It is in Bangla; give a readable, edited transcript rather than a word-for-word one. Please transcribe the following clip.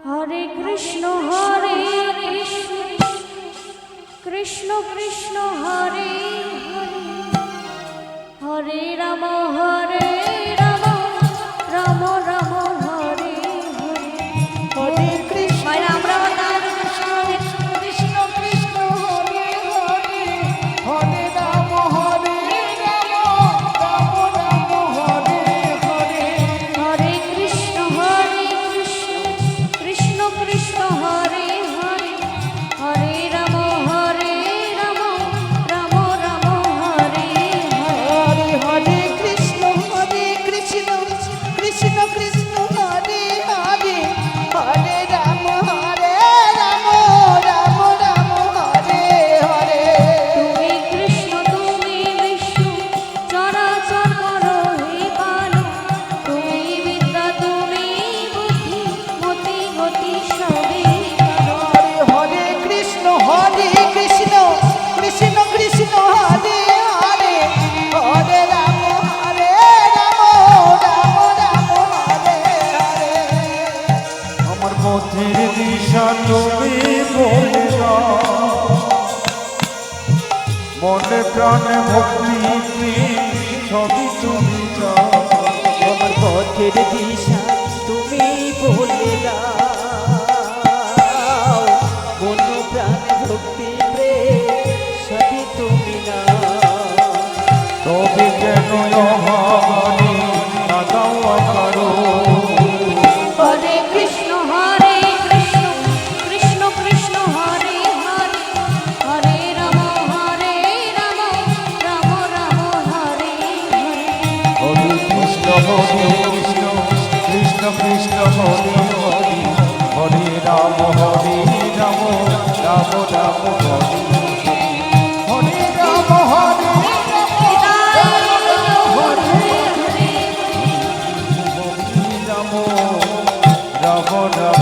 হরে কৃষ্ণ হরে কৃষ্ণ কৃষ্ণ কৃষ্ণ হরে হরে হরে রাম হরে রাম রাম রাম হরে হরে হরে কৃষ্ণ আমরা কৃষ্ণ কৃষ্ণ হরে হরে হরে রাম রাম রাম হরে হরে হরে কৃষ্ণ কৃষ্ণ কৃষ্ণ হরে হরে হরে রাম রাম রাম হরে হরে হরে হরে কৃষ্ণ কৃষ্ণ কৃষ্ণ হরে হরে হরে রাম রাম রাম হরে হরে তুমি কৃষ্ণ তুমি বিষ্ণু চরাচর করো হে পালন তুমি বিদ্যা তুমি বুদ্ধি মতি গতি সবে হরে হরে কৃষ্ণ কৃষ্ণ কৃষ্ণ হরে হরে হরে রাম রাম রাম হরে হরে আমার পথের দিশা তুমি বলে দাও, মনে প্রাণে ভক্তি প্রেম সবই তুমি চাও। আমার পথের দিশা তুমি বলে দাও, মন প্রাণ ভক্তি প্রেম সবই তুমি না। তবে কেন অভাবনে না দাও কারো, হরে কৃষ্ণ কৃষ্ণ কৃষ্ণ হরে হরে হরে রাম রাম রাম হরে হরে হরে কৃষ্ণ কৃষ্ণ কৃষ্ণ হরে হরে হরে রাম রাম রাম হরে হরে রাম রাম রাম